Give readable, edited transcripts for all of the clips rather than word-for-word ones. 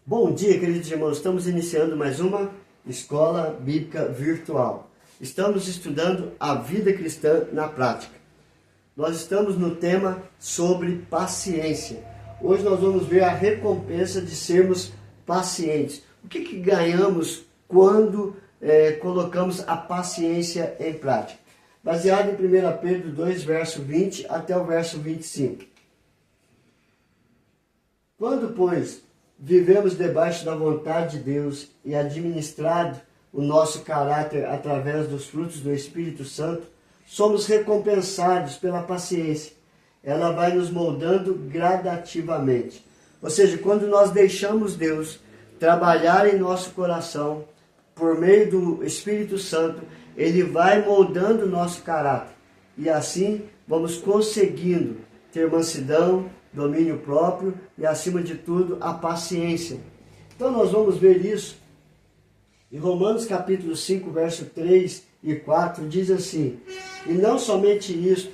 Bom dia, queridos irmãos. Estamos iniciando mais uma escola bíblica virtual. Estamos estudando a vida cristã na prática. Nós estamos no tema sobre paciência. Hoje nós vamos ver a recompensa de sermos pacientes. O que ganhamos quando colocamos a paciência em prática? Baseado em 1 Pedro 2, verso 20 até o verso 25. Quando, pois, vivemos debaixo da vontade de Deus e administrado o nosso caráter através dos frutos do Espírito Santo, somos recompensados pela paciência. Ela vai nos moldando gradativamente. Ou seja, quando nós deixamos Deus trabalhar em nosso coração, por meio do Espírito Santo, Ele vai moldando o nosso caráter. E assim vamos conseguindo ter mansidão, domínio próprio e, acima de tudo, a paciência. Então nós vamos ver isso em Romanos capítulo 5, verso 3 e 4, diz assim: e não somente isto,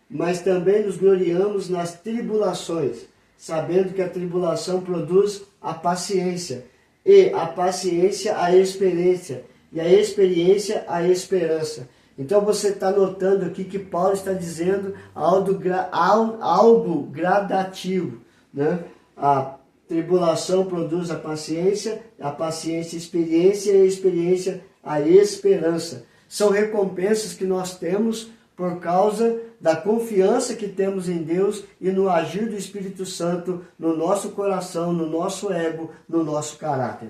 mas também nos gloriamos nas tribulações, sabendo que a tribulação produz a paciência, e a paciência a experiência, e a experiência a esperança. Então você está notando aqui que Paulo está dizendo algo gradativo, né? A tribulação produz a paciência a experiência e a experiência a esperança. São recompensas que nós temos por causa da confiança que temos em Deus e no agir do Espírito Santo no nosso coração, no nosso ego, no nosso caráter.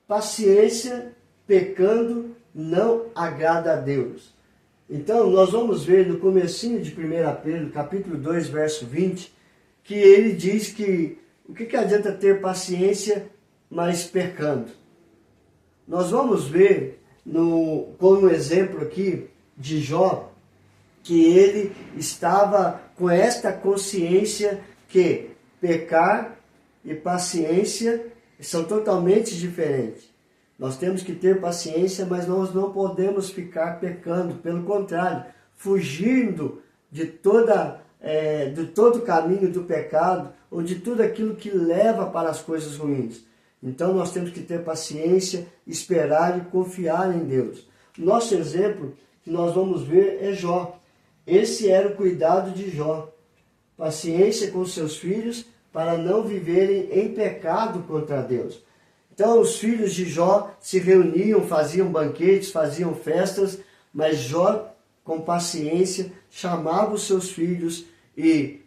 Paciência pecando não agrada a Deus. Então, nós vamos ver no comecinho de 1 Pedro, capítulo 2, verso 20, que ele diz que o que adianta ter paciência, mas pecando? Nós vamos ver, como exemplo aqui de Jó, que ele estava com esta consciência que pecar e paciência são totalmente diferentes. Nós temos que ter paciência, mas nós não podemos ficar pecando. Pelo contrário, fugindo de todo o caminho do pecado ou de tudo aquilo que leva para as coisas ruins. Então nós temos que ter paciência, esperar e confiar em Deus. Nosso exemplo que nós vamos ver é Jó. Esse era o cuidado de Jó. Paciência com seus filhos, para não viverem em pecado contra Deus. Então os filhos de Jó se reuniam, faziam banquetes, faziam festas, mas Jó, com paciência, chamava os seus filhos e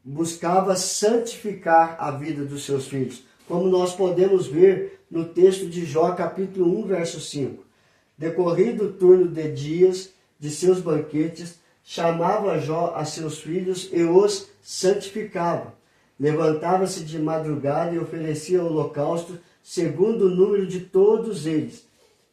buscava santificar a vida dos seus filhos. Como nós podemos ver no texto de Jó, capítulo 1, verso 5. Decorrido o turno de dias de seus banquetes, chamava Jó a seus filhos e os santificava. Levantava-se de madrugada e oferecia holocausto segundo o número de todos eles.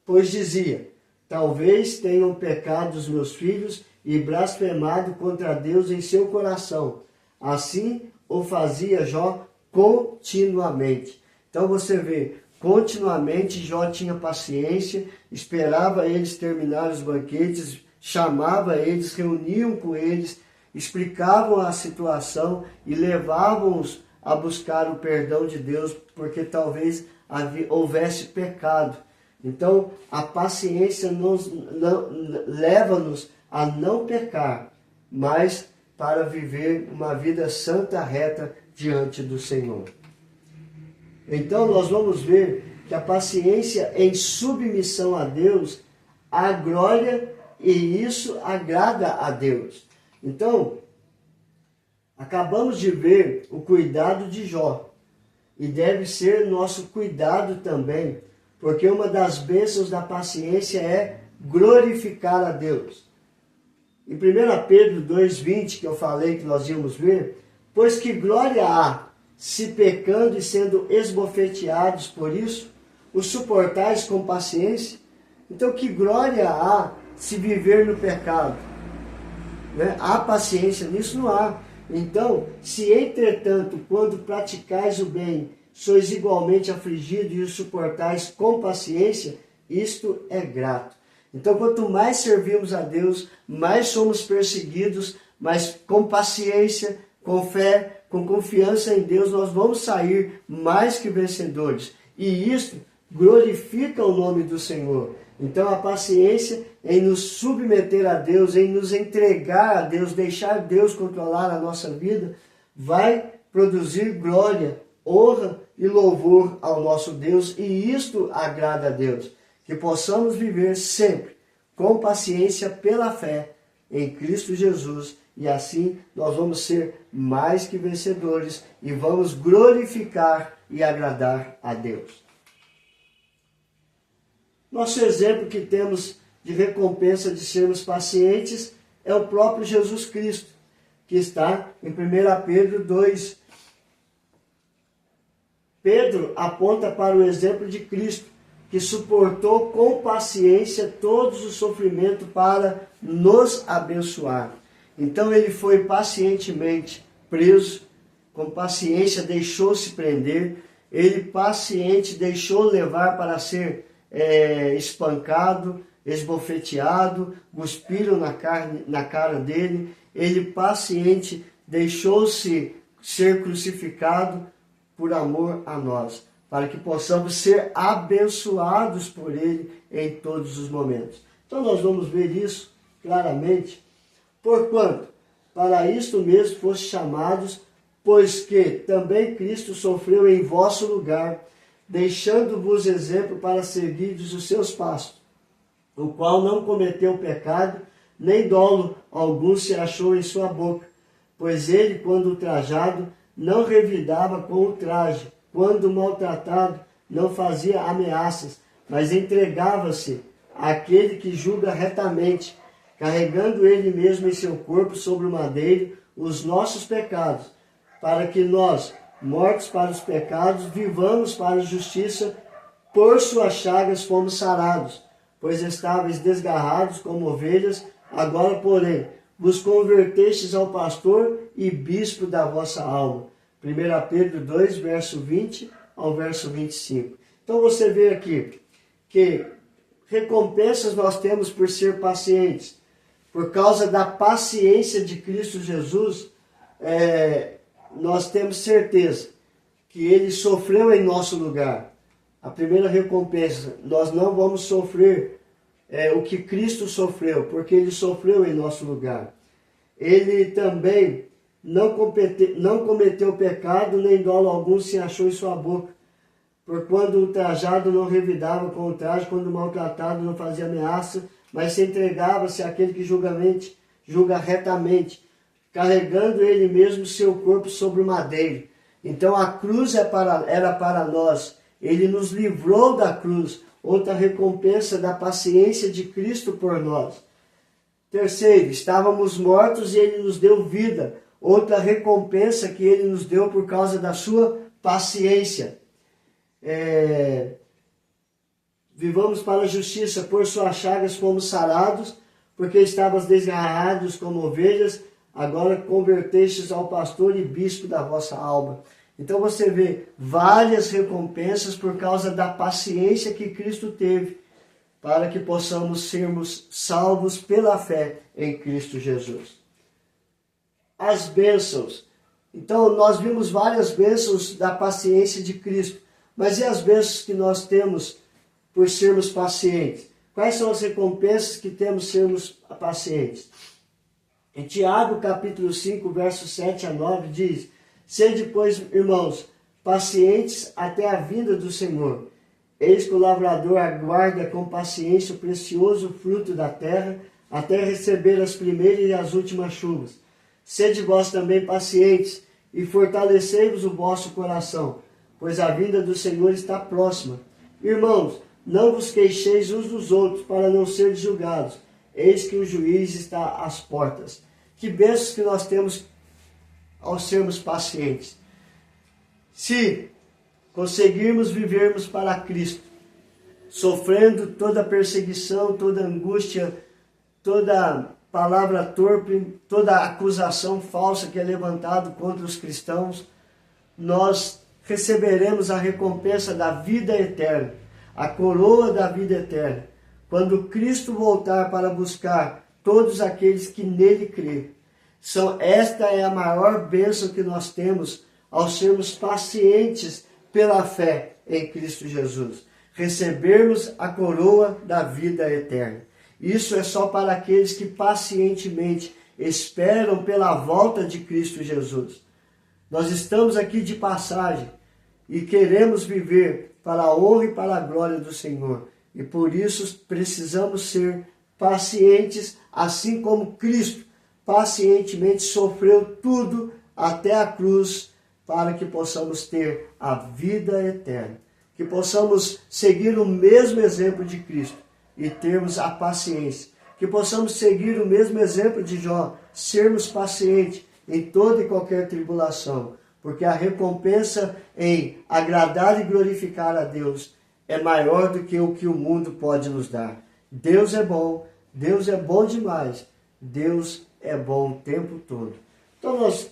Pois dizia: talvez tenham pecado os meus filhos e blasfemado contra Deus em seu coração. Assim o fazia Jó continuamente. Então você vê, continuamente Jó tinha paciência, esperava eles terminar os banquetes, chamava eles, reuniam com eles, explicavam a situação e levavam-os a buscar o perdão de Deus, porque talvez houvesse pecado. Então, a paciência leva-nos a não pecar, mas para viver uma vida santa, reta diante do Senhor. Então, nós vamos ver que a paciência em submissão a Deus a glória, e isso agrada a Deus. Então, acabamos de ver o cuidado de Jó, e deve ser nosso cuidado também, porque uma das bênçãos da paciência é glorificar a Deus. Em 1 Pedro 2,20, que eu falei que nós íamos ver, pois que glória há, se pecando e sendo esbofeteados por isso, os suportais com paciência? Então, que glória há se viver no pecado? Há paciência nisso? Não há. Então, se entretanto, quando praticais o bem, sois igualmente afligidos e o suportais com paciência, isto é grato. Então, quanto mais servimos a Deus, mais somos perseguidos, mas com paciência, com fé, com confiança em Deus, nós vamos sair mais que vencedores. E isso glorifica o nome do Senhor. Então a paciência em nos submeter a Deus, em nos entregar a Deus, deixar Deus controlar a nossa vida, vai produzir glória, honra e louvor ao nosso Deus, e isto agrada a Deus. Que possamos viver sempre com paciência pela fé em Cristo Jesus, e assim nós vamos ser mais que vencedores e vamos glorificar e agradar a Deus. Nosso exemplo que temos de recompensa de sermos pacientes é o próprio Jesus Cristo, que está em 1 Pedro 2. Pedro aponta para o exemplo de Cristo, que suportou com paciência todos os sofrimentos para nos abençoar. Então ele foi pacientemente preso, com paciência deixou-se prender, ele paciente deixou levar para ser espancado, esbofeteado, cuspiram na cara dele, ele paciente deixou-se ser crucificado por amor a nós, para que possamos ser abençoados por ele em todos os momentos. Então nós vamos ver isso claramente. Porquanto, para isto mesmo foste chamados, pois que também Cristo sofreu em vosso lugar, deixando-vos exemplo para seguirdes os seus passos, o qual não cometeu pecado, nem dolo algum se achou em sua boca, pois ele, quando ultrajado, não revidava com o traje, quando maltratado, não fazia ameaças, mas entregava-se àquele que julga retamente, carregando ele mesmo em seu corpo sobre o madeiro os nossos pecados, para que nós, mortos para os pecados, vivamos para a justiça, por suas chagas fomos sarados, pois estáveis desgarrados como ovelhas, agora, porém, vos convertestes ao pastor e bispo da vossa alma. 1 Pedro 2, verso 20 ao verso 25. Então você vê aqui que recompensas nós temos por ser pacientes. Por causa da paciência de Cristo Jesus, nós temos certeza que ele sofreu em nosso lugar. A primeira recompensa, nós não vamos sofrer o que Cristo sofreu, porque ele sofreu em nosso lugar. Ele também não cometeu pecado, nem dolo algum se achou em sua boca. Por quando ultrajado não revidava com o traje, quando maltratado não fazia ameaça, mas se entregava-se àquele que julga retamente, carregando ele mesmo seu corpo sobre o madeiro. Então a cruz era para nós, ele nos livrou da cruz, outra recompensa da paciência de Cristo por nós. Terceiro, estávamos mortos e ele nos deu vida, outra recompensa que ele nos deu por causa da sua paciência. Vivamos para a justiça, por suas chagas fomos sarados, porque estavas desgarrados como ovelhas, agora convertestes ao pastor e bispo da vossa alma. Então você vê várias recompensas por causa da paciência que Cristo teve, para que possamos sermos salvos pela fé em Cristo Jesus. As bênçãos. Então nós vimos várias bênçãos da paciência de Cristo, mas e as bênçãos que nós temos por sermos pacientes? Quais são as recompensas que temos sermos pacientes? Em Tiago, capítulo 5, versos 7 a 9, diz: Sede, pois, irmãos, pacientes até a vinda do Senhor. Eis que o lavrador aguarda com paciência o precioso fruto da terra, até receber as primeiras e as últimas chuvas. Sede vós também pacientes, e fortalecei-vos o vosso coração, pois a vinda do Senhor está próxima. Irmãos, não vos queixeis uns dos outros, para não serdes julgados. Eis que o juiz está às portas. Que bênçãos que nós temos ao sermos pacientes. Se conseguirmos vivermos para Cristo, sofrendo toda perseguição, toda angústia, toda palavra torpe, toda acusação falsa que é levantada contra os cristãos, nós receberemos a recompensa da vida eterna, a coroa da vida eterna, quando Cristo voltar para buscar todos aqueles que nele crêem. Esta é a maior bênção que nós temos ao sermos pacientes pela fé em Cristo Jesus. Recebermos a coroa da vida eterna. Isso é só para aqueles que pacientemente esperam pela volta de Cristo Jesus. Nós estamos aqui de passagem e queremos viver para a honra e para a glória do Senhor. E por isso precisamos ser pacientes, assim como Cristo pacientemente sofreu tudo até a cruz, para que possamos ter a vida eterna. Que possamos seguir o mesmo exemplo de Cristo e termos a paciência. Que possamos seguir o mesmo exemplo de Jó, sermos pacientes em toda e qualquer tribulação, porque a recompensa em agradar e glorificar a Deus é maior do que o mundo pode nos dar. Deus é bom demais, Deus é bom o tempo todo. Então nós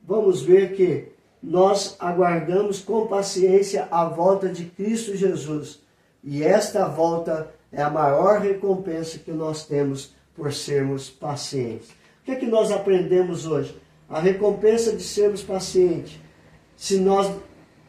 vamos ver que nós aguardamos com paciência a volta de Cristo Jesus, e esta volta é a maior recompensa que nós temos por sermos pacientes. O que é que nós aprendemos hoje? A recompensa de sermos pacientes. Se nós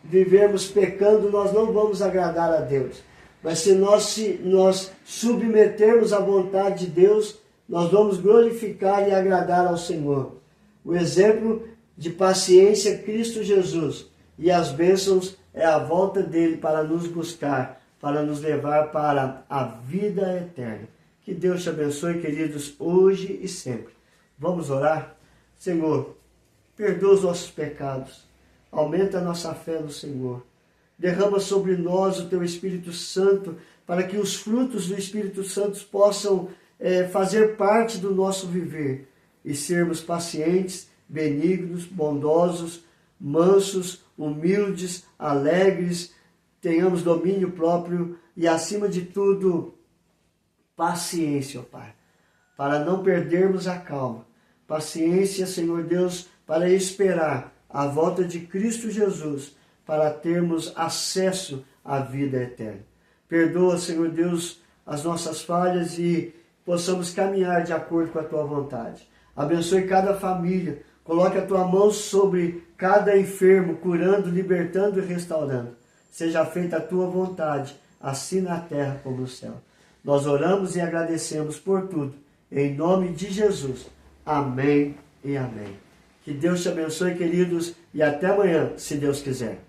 vivermos pecando, nós não vamos agradar a Deus. Mas se nós submetermos à vontade de Deus, nós vamos glorificar e agradar ao Senhor. O exemplo de paciência é Cristo Jesus. E as bênçãos é a volta dele para nos buscar, para nos levar para a vida eterna. Que Deus te abençoe, queridos, hoje e sempre. Vamos orar? Senhor, perdoa os nossos pecados, aumenta a nossa fé no Senhor. Derrama sobre nós o Teu Espírito Santo, para que os frutos do Espírito Santo possam fazer parte do nosso viver e sermos pacientes, benignos, bondosos, mansos, humildes, alegres, tenhamos domínio próprio e, acima de tudo, paciência, ó Pai, para não perdermos a calma. Paciência, Senhor Deus, para esperar a volta de Cristo Jesus, para termos acesso à vida eterna. Perdoa, Senhor Deus, as nossas falhas e possamos caminhar de acordo com a Tua vontade. Abençoe cada família, coloque a Tua mão sobre cada enfermo, curando, libertando e restaurando. Seja feita a Tua vontade, assim na terra como no céu. Nós oramos e agradecemos por tudo, em nome de Jesus. Amém e amém. Que Deus te abençoe, queridos, e até amanhã, se Deus quiser.